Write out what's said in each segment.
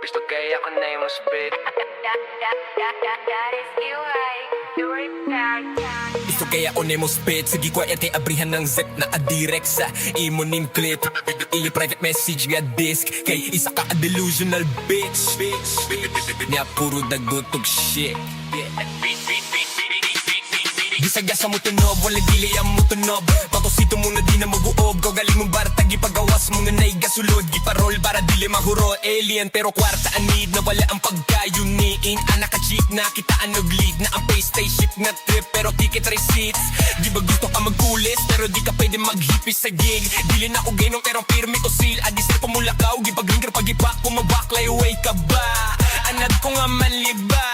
Gusto kaya ako na yung spit. Gusto kaya ako na mo spit. Sige ko ete abrihan ng zip na adirect sa imo ning clip. Ili private message nga disk. Kay isa ka delusional bitch. Niya puro dagutog shit. Gisagasa mo tunob, wala dili ang mo tunob. Patosito mo na di na maguob. Galing mong baratag, ipagawas mo nga na'y gasulod. Giparol para dili mahuro. Alien pero kwarta anid na wala ang pagkayuniin. Anak ka cheap na kitaan nag-lead na ang pay spaceship nga trip pero ticket receipts. Di ba gusto ka magkulis pero di ka pwede maghipis sa gig. Dili na ko gainong pero pirmi ko seal. Adisir pa mula ka, gipag-ringer pag-ipak pumabaklay way ka ba? Anad ko nga manliba.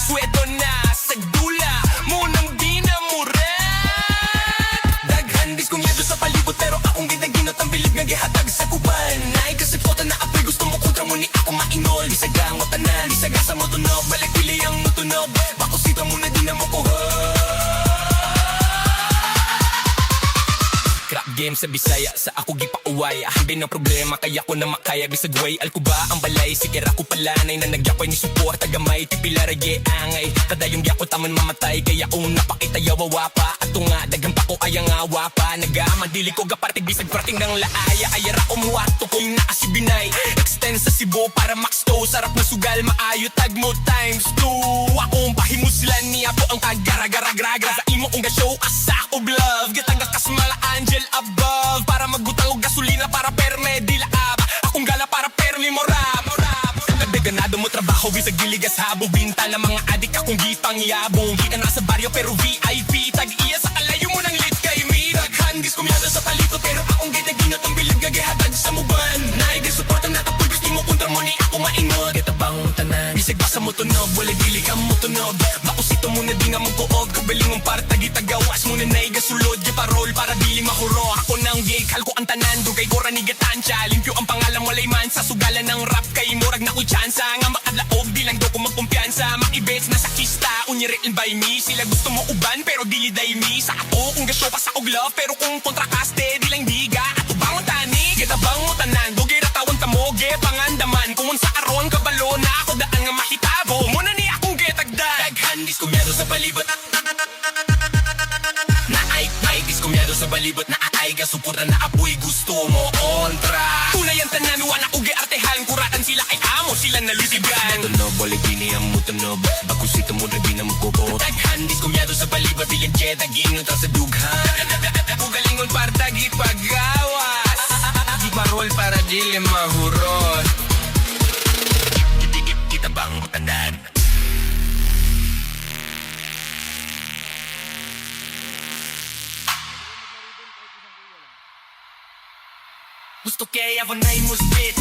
Sweto na sa dula munang di na murat. Daghan dis kong yado sa palibot pero akong ginaginot ang bilib nga gihatag sa kuban. Naay kasi pota na apoy gusto mo kontra mo ni ako mainol. Di sagang o tanan, di sagasa mo tunog. Balik pili ang mo tunog, bako sita mo na di na mo kuha. Crap game sa Bisaya, sa ako gipauwaya. Hindi na problema, kaya ko na makaya. Bisag way, alkuba ang balay. Sikira ko palanay na nagyakoy ni support. Tagamay, tipila rage angay. Kadayong gyako taman mamatay. Kaya kung napakita yawawa pa. Ato nga, dagang pa ko ayang awa pa. Nagaman, dili ko gapartig, bisag prating ng laaya. Ayara umuwato ko yung naasibinay. Extend sa Cebu para max to. Sarap na sugal, maayo tag mo times 2. Akong pahimuslan niya po ang kagara-gara-gragra. Sa imo kong ga-show asa ko love. Gitagak kasmala angel above. Para magbutang og gasolina para perme di laab. Akong gala para permi morab. Ganado mo trabaho, bisag giligas habo. Binta na mga adik akong gipang yabong. Kita na sa baryo pero VIP. Tag-iya sa kalayo mo ng lit kay me. Daghan, kumyada sa palito pero akong ginaginot ang bilib gagihatag sa muban. Naigay suporta na tapoy, gusto mo kontra mo ni ako maingot. Kita bang tanan, bisag basa mo tunog. Wala dili ka mo tunog. Makusito mo na di nga mo kuog. Kabaling mong para tagitagawas mo na naigasulod. Giparol para dili mahuro. Ako nang gig, halko ang tanan. Dugay ko ranigatansya. Limpyo ang pangalan walay man sa sugalan ng rap. Kay murag na ko chance nga makadlaog, di lang do ko magkumpiyansa. Makibets na sa kista, unyiril by me. Sila gusto mo uban, pero dili day me. Sa ato, kung gasyo pa sa og love, pero kung kontrakaste, di lang diga. Ato bang tani, kita bang tanan. Dugay ratawan tamoge, pangandaman. Kung sa aron, kabalo na ako daan nga mahitabo. Muna ni akong getagdag. Daghan, kumyado sa palibot. Naay, kumyado sa balibot. Naay, gasupuran na apoy, gusto mo kontra. Tunay ang tanan, wana uge artehan. Kuratan sila kay amo, sila nalisigan. Tunog, balik bini ang mutunog. Ako sito mo na di na magkukot. Daghan, kumyado sa balibot. Dilim cheta, ginot sa dughan. Ugalingon para tagi pagawas. Di marol para dili mahurot. Kita bang tanan? Gusto kaya ako na yung spit.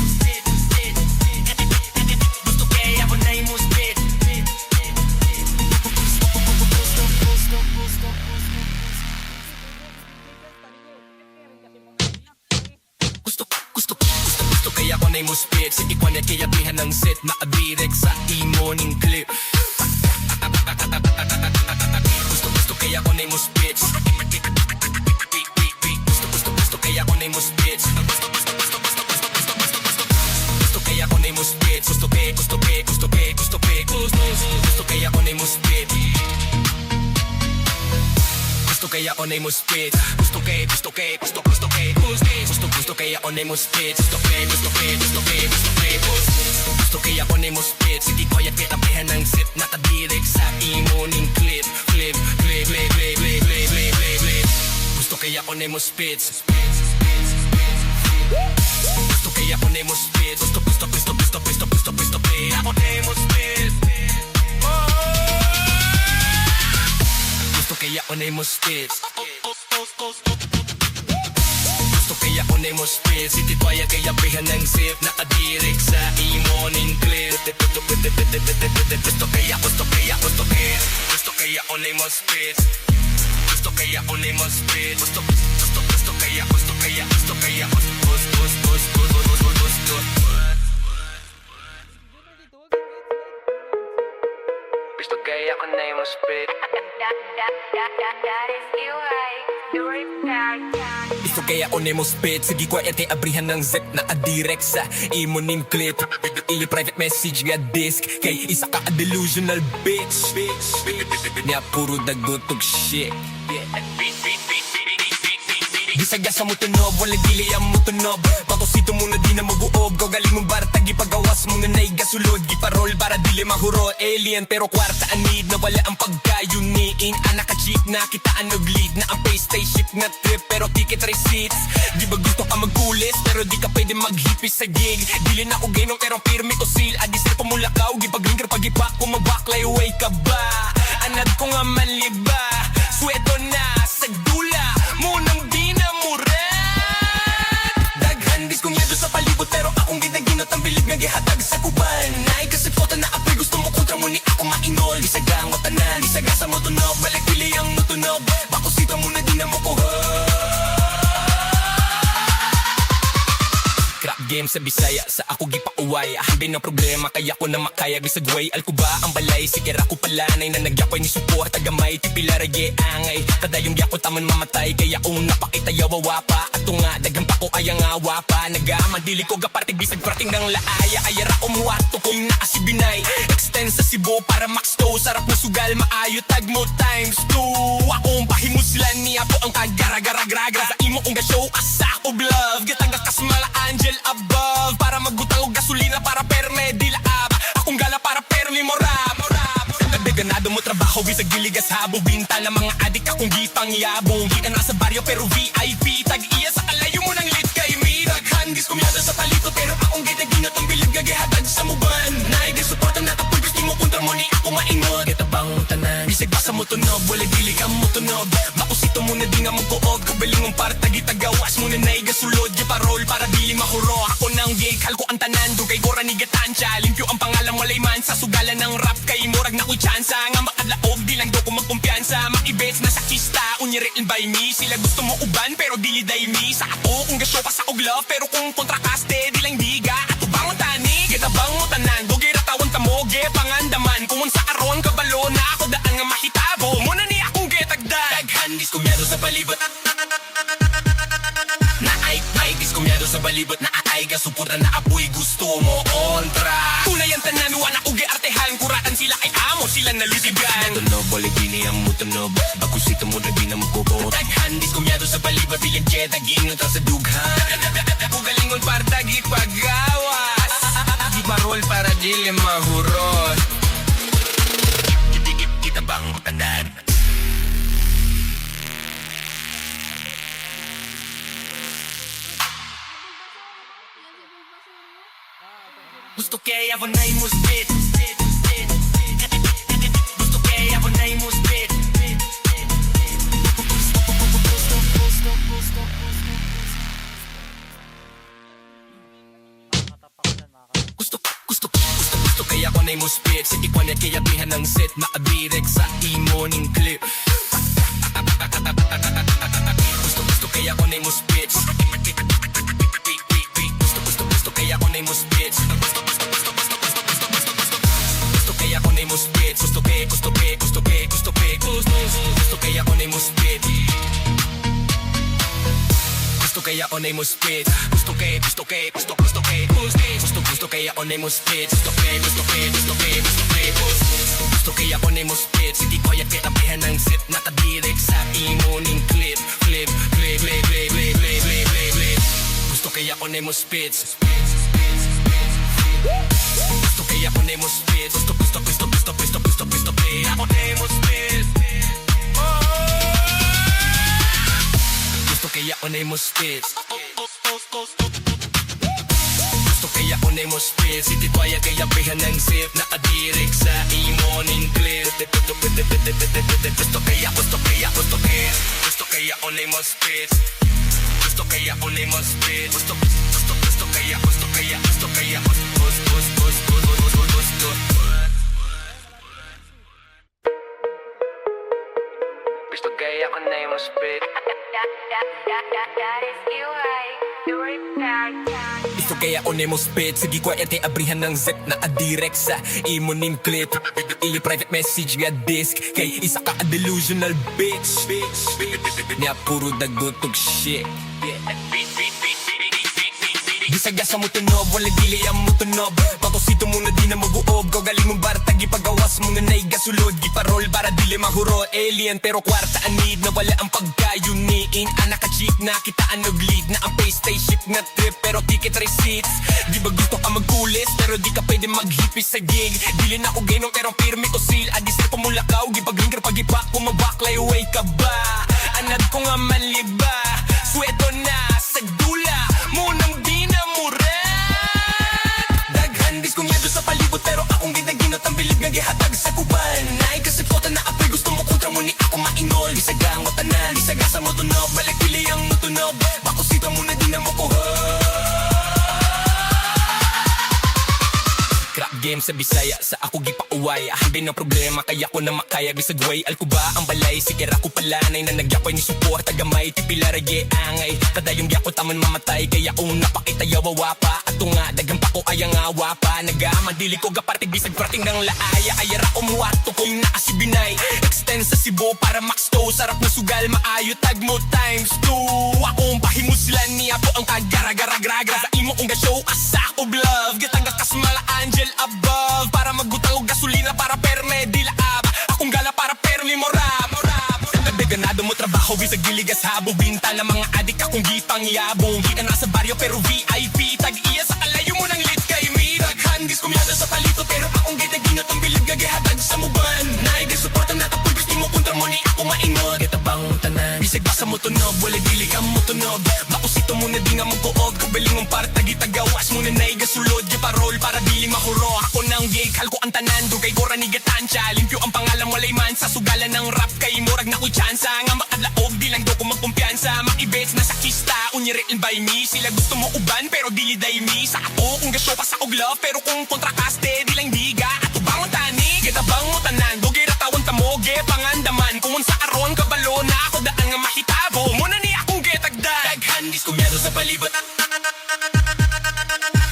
Gusto kaya ako na yung spit. Gusto kaya ako na yung spit. Sige ko na kaya bihan ng set. Nakadirect sa imo ning clip. Gusto kaya ako na yung spit. Gusto kaya ako na yung spit. Gusto kaya ako na yung spit. Gusto kaya ako na yung spit. Gusto kaya ako na yung spit. Gusto kaya ako na yung spit. Gusto kaya ako na yung spit. Sige ko yan kitabihan ng zip. Nakadirect sa imo ning clip. Gusto kaya ako na yung spit. Gusto kaya ako na yung spit. Gusto ako na yung spit. Gusto kaya ako na yung spit. Gusto kaya ako na yung spit. City boy kaya bihan ng zip. Nakadirect sa imo ning clip. Gusto kaya ako na yung spit. Gusto kaya ako na yung spit. Gusto kaya Gusto kaya ako na yung spit. Gusto kaya ako nemo spit Sige quiet kay abrihan ng zip na adirect sa imo ning clip Iyo private message nga disk Kay isa ka a delusional bitch Niya puro dagotog shit Gisagasa mo tunob, walang dili ang mo tunob Patosito mo na di na mag-uob Galing mong baratag, ipagawas mo nga na'y gasulod Giparol para dili mahuro Alien pero kwarta anid na wala ang pagkayuniin Anak ka cheap na kitaan og lead Na ang pay spaceship nga trip pero ticket receipts Di ba gusto ka magkulis pero di ka pwede maghipis sa gig Dili na ko gainong pero pirmi o seal Adisir pa mula ka o gipag-ringer pag-ipak Kung mag-baklay way ka ba Anad ko nga manliba Sweto na sa dula Munang di na kung yado sa palibot pero akong ginaginot ang bilib nga gihatag sa kuban Naay kasi foto na apoy gusto mo kontra mo ni ako mainol Isagang mo tanan, isagasa mo tunog Balik pili ang nutunog Bakosito mo na di na mo kuha Crap game sa Bisaya, sa ako gipauway Hindi ng problema, kaya ko na makaya Bisag way, alkuba ang balay Sikira ko palanay na nagyakoy ni support Tagamay, tipila rage angay Kadayong gyako taman mamatay Kaya kung napakita yawawa pa Ato nga, dagang pa ko ayang awa pa Nagamadili ko gapartig bisag prating ng laaya Ayara umuwato kung naasibinay Extend sa Cebu para max to Sarap mo sugal, maayo tag mo times 2 Akong pahimo sila niya po ang kagara-gara-gra Sa imo kong ga-show asak of love Gitangga kasmala angel above Para magbutang og gasolina para perme di laab Akong gala para permi morab Ganado mo trabaho bisag giligas habo Binta na mga adik akong gipangyabong Di ka nasa baryo pero VIP Tag-iya sa kalayo mo ng lit kay me Daghan giskumyada sa palito Pero akong ginaginot ang bilib gagihatag sa muban Naigay support ang natapul Gusto mo kontra mo ni ako maingot Kitabang tanan Bisag basa mo tunog Wala dili ka mo tunog Makusito mo na di nga magkuog Kabaling mong partagi tagawas mo na naiga sulod Giparol para dili mahuro Ako nang gig Halko ang tanan Dugay gora ni gatansya Limpyo ang pangalang walay man Sa sugalan ng rap Kay murag na ko'y chance nga makadlaog di lang daw ko magkumpiyansa Makibets na sa kista Unyiril by me Sila gusto mo uban pero dili day me Sa ato kung gasyo ka sa og love Pero kung kontrakaste di lang diga Ato bang tani Gitabang mo tanan Dugay ratawan ka mo Ge pangandaman Kung sa aron kabalo na ako daan nga mahitabo Muna ni akong getagdag Daghan diskumyado sa palibot Naay diskumyado sa balibot Na ay gasupuran na apoy gusto mo kontra Tunay ang tanan Wana ko giartehan Kuratan sila ay amo Sila nalisigan Tunob Wala gini ang mutunob Bagusito mo na di na magkukot Daghan diskumyado sa balibot Bilang jet Aginot sa dughan Kugalingon para tagi pagawas Di parol para dili mahurot Kita bang tanan Gusto kaya ako na mo spit Gusto kaya ako na mo spit Gusto kaya ako na mo spit Sige kwanet kaya bihan ng set Na adirek sa imo ning clip Gusto kaya ako na mo spit Gusto kaya ako na mo spit Kaya ako na mo spit Gusto kaya ako na mo spit Gusto kaya ako na mo spit Gusto kaya ako na mo spit Gusto kaya ako na mo spit Sige quiet kaya tabihan ng sit Nakadirek sa imo ning clip Gusto kaya ako na mo spit Gusto kaya ako na mo spit Gusto kaya ako na mo spit Gusto kaya ako na mo spit Gusto kaya ako na mo spit City quiet kaya bihan ng sip Nakadirek sa imo ning clip Gusto kaya ako na mo spit Gusto kaya ako na mo spit Gusto kaya Gusto kaya ako na mo spit That is you, right? Isto kaya onemo spit sige ko ete abrihan ng zip na adirect sa imo ning clip ili private message nga disk kay isa ka a delusional bitch niya puro dagotog shit Gisaga sa mo tunob, wala dili ang mo tunob Patosito mo na di na mag-uob Galing mong baratag, ipagawas mo nga na'y gasulod Giparol para dili mahuro Alien pero kwarta anid na wala ang pagkayuniin Anak ka cheap na kitaan og lead Na ang pay spaceship na trip pero ticket receipts Di ba gusto ka magkulis pero di ka pwede maghipis sa gig Dili na ako gainong pero pirmi o seal Adisir pa mula ka, gipag-linger pag-ipak Kung mabaklay, away ka ba? Anad ko nga maliba Sweto na sa dula Munang di na murat Daghan diskunyado sa palibot Pero akong ginaginot ang bilib nga gihatag sa kuban Nay kasi pota na apoy gusto mo kontra mo ni ako mainol Isaga ang matanan, isaga sa mo tunog Balik pili ang mo tunog Bakusita mo na di na mo kuhog Crap game sa Bisaya, sa ako gipauway Hindi na problema, kaya ko na makaya Bisag way, alko ba ang balay Sikira ko palanay na nagyakoy ni support Tagamay, tipila rage angay Kadayong gyakot taman mamatay Kaya kung napakita yawawa pa Ato nga, dagang pa ko ayang awa pa Nagaman, dili ko gapartig Bisag prating ng laaya Ayara umuwato ko yung nakasibinay Extend sa Cebu para max to Sarap na sugal, maayo tag mo times 2 Akong pahimuslan niya po ang kagara-gara-gragra Sa imo kong ga-show asa ko love Gitanga kasmala angel above Para magbutang og gasolina para perme di laab Akong gala para permi morab Ganado mo trabaho bisag diligas habo Binta ng mga adik akong gipang yabong Di ka nasa baryo pero VIP Tag-iya sa kalayo mo ng lit kay me Daghan gis kumyada sa palito Pero akong gitaginot ang bilib gagihatag sa muban Naigay supportan na tapul gusto mo kontra mo ni ako mainod Kitabang tanan Bisag basa mo tunog Wala dili ka mo tunog Makusito mo na di nga magkuog Kabaling mong para tagitagawas mo na naiga sulod Giparol para dili mahuro Ako nang gig halko ang tanan Dugay gora ni gatansya Limpyo ang pangalan walay man Sa sugalan ng rap kay murag na ko chance nga makadlaog di lang do ko magkumpiyansa Makibets na sa kista Unyirin by me Sila gusto mo uban pero dili day me Sa ato kung gasyo pa sa og love Pero kung kontrakaste di lang diga Ato bangon tani Gitabang mo tanan Dugay ratawan tamoge Pangandaman Kung sa aron kabalo na ako daan nga mahitabo Muna ni akong getagdag Daghan diskumyado sa palibot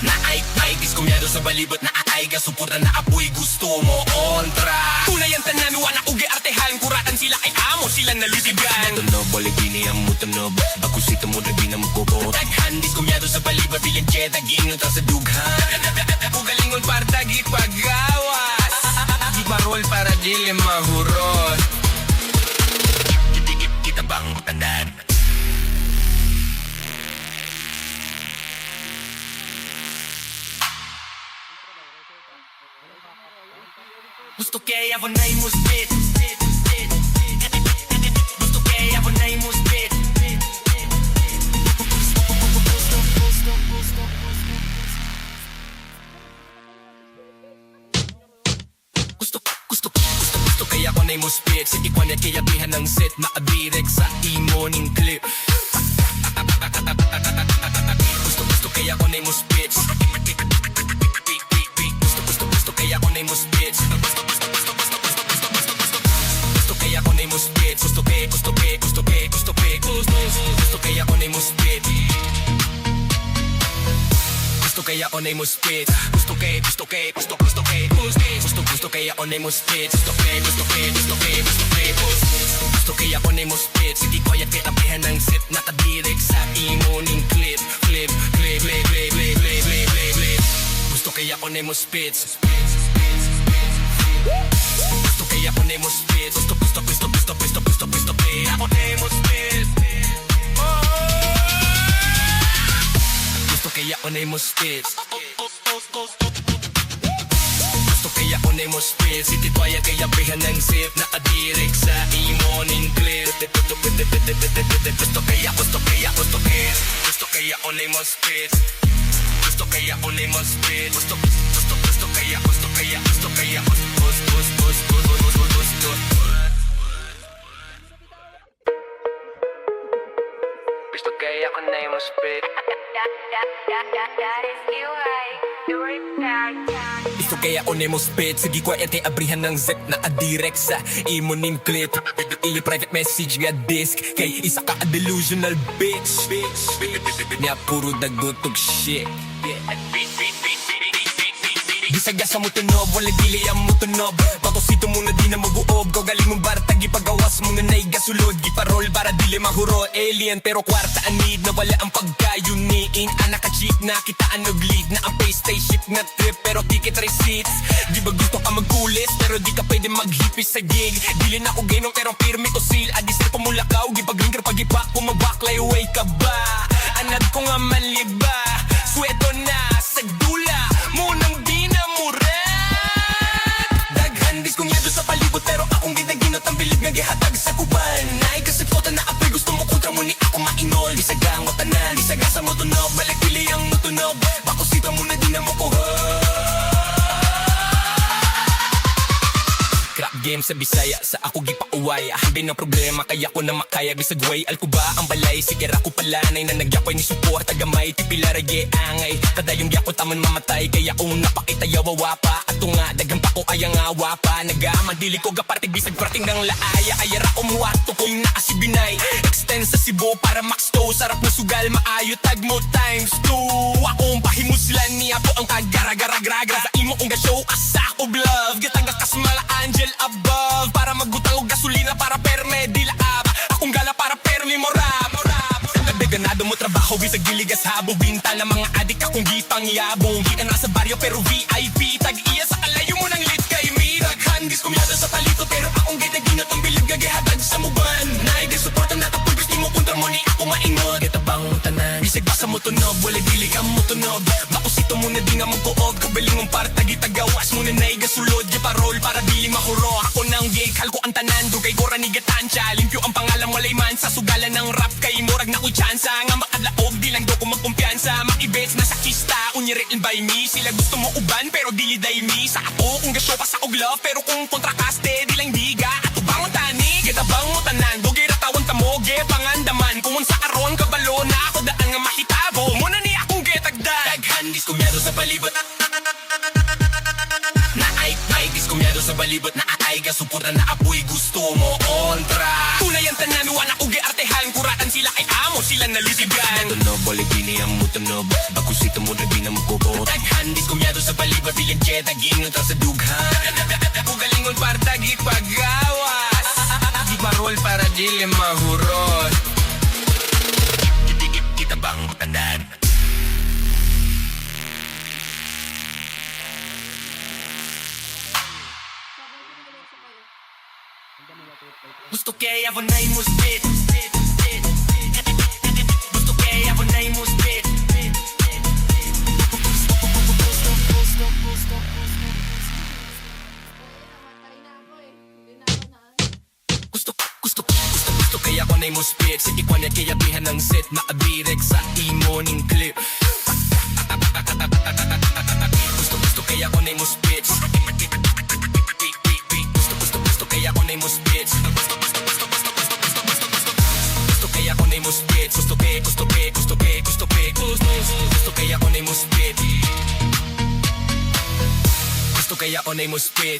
Na ay diskumyado sa balibot Na ay gasuporta na apoy gusto mo kontra Tunay ang tanan Wala ko giartehan Kuratan sila kay amo Sila nalutigan Tunob Wala gini ang mutunob Ako sita mo na di na magkukot Daghan diskumyado sa balibot Bilang cheta Ginot ang sa dughan Ako galingon para tagi pagawas Di parol para dili mahurot Kita bang tanan Gusto kaya ako na imuspit Gusto kaya ako na imuspit Gusto kaya ako na imuspit Sige ko na kaya bihan ng set Nakadirect sa imo ning clip Gusto kaya ako na imuspit Gusto kaya ako na imuspit Gusto kaya ako na imuspit Gusto kaya ako na imuspit Gusto kaya ako na imuspit Gusto kaya ako na imuspit Gusto kaya ako na imuspit Sige ko yan kitabihan ng set Nakadirect sa imo ning clip Gusto kaya ako na imuspit Gusto kaya ako na imuspit Gusto kaya ako na imuspit Gusto kaya ako na imuspit Gusto kaya ako na imuspit City toya kaya bihan ng sip Nakadirect sa imo ning clip Gusto kaya ako na imuspit Gusto kaya ako na imuspit Gusto kaya Gusto kaya ako na yung spit Gusto kaya on mo spit. Sige ko ete abrihan ng zip na adirect sa imo ning clip. Ili private message nga disk kay isa ka a delusional bitch. Niya puro dagutog shit. Bisaga sa mo tunob, wala dili ang mo tunob. Patosito mo na di na maguob. Galing mong barata, gipagawas mo na na'y gasulod. Giparol para dili mahuro. Alien pero kwarta anid na wala ang pagkayuniin. Anak ka cheap na kitaan og lead na ang pay spaceship na trip pero ticket receipts. Di ba gusto ka magkulis pero di ka pwede maghipis sa gig. Dili na ko gainong pero pirmi ko seal. Adisir pamulakaw, gipag-linger pag-ipak. Kumabaklay away ka ba? Anad ko nga manliba. Sweto na sa dula munang di na murat. Daghan diskunyado sa palibot pero akong ginaginot ang bilib nga gihatag sa kuban. Naay kasi kota na apoy gusto mo kontra mo ni ako mainol. Bisaga ang tanan, bisaga sa mo tunog. Balik pili ang mo tunog. Bako sita mo na di na mo kuha. Crap game sa Bisaya, sa ako gipauway. Din ang problema kaya ko na makaya. Bisag way, alko ba ang balay. Sikira ko palanay na nagyakoy ni support. Tagamay, tipila rage angay. Kadayong gyako tamon mamatay. Kaya kung napakita yawawa pa. Ato nga, dagang pa ko kaya nga wapa. Nagamadili ko gapartig bisag prating ng laaya. Kaya ra umuwato ko yung naasibinay. Extend sa Cebu para max to. Sarap na sugal, maayo tag mo times 2. Akong pahimuslan niya po ang kagara-gara-gragra. Sa imo kong ga-show asa ko love. Gitanga kasmala angel above. Para magbutang og gasolina para perme dila ab. Akong gala para permi morab. Gabi ganado mo trabaho bisag giligas habo. Binta ng mga adik akong gipang yabong. Kita na sa baryo pero VIP. Tag-iya sa kalayo mo ng lit kay Mirag. Handis kumyada sa palito pero akong ginaginot ang bilib gagihatag sa muban. Naigay suporta na tapos gusto mo kontra mo ni ako maingot. Kita bang tanan bisag basa mo tunog. Wala dili ka mo tunog. Makusito mo na di nga mo kuog. Kabaling mong para tagitagawas mo na naiga sulod. Giparol para dili mahuro. Ako nang gig halko ang tanan. Dugay ko ranigatansya. Limpyo ang pangalan walay man sa sugalan ng rap. Kay murag na ko tsansa. Nga makadlaog di lang do ko magkumpiyansa. Makibets na sa kista. Unyaritin by me. Sila gusto mo uban pero dili day me. Sa ato kung gasyo pa sa og love. Pero kung kontrakaste di lang diga. Ato bang tani. Kita bang mo tanan. Dugay ratawan tamoge. Pangandaman. Kung sa karon kabalo na ako daan nga mahitabo. Muna ni akong getagdag. Daghandis kumyado sa palibot. Naay diskumyado sa balibot na atay gasuporta na apoy gusto mo kontra. Tunay ang tanan wala ko giartehan kuratan sila kay amo sila nalisigan. Tunog balik bini ang mutunog ako sito mo na di na magkukot. Daghan diskumyado sa balibot bilang jet agingot sa dughan. Ako galingon para tagi pagawas. Di marol para dili mahurot. Kita bang tandaan. Gusto kaya ako na mo spit. Gusto kaya ako na mo spit. Gusto kaya ako na mo spit. Sige ko na kaya bihan ng set na abirek sa imo ning clip. Gusto kaya ako na mo spit. Gusto kaya ako na mo spit. Gusto kaya ako na mo spit. Gusto kaya ako na mo spit. Gusto kaya ako na mo spit.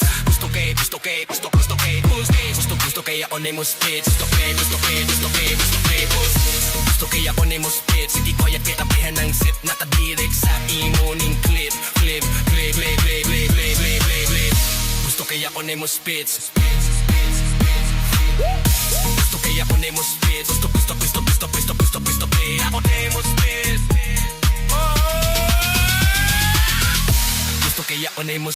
Gusto kaya ako na mo spit. Gusto kaya ako na mo spit. Sige ko yan kitabihan ng sip. Nakadirek sa imo ning clip. Gusto kaya ako na mo spit. Gusto kaya ako na mo spit. Gusto kaya ako na mo spit. Gusto kaya ako na mo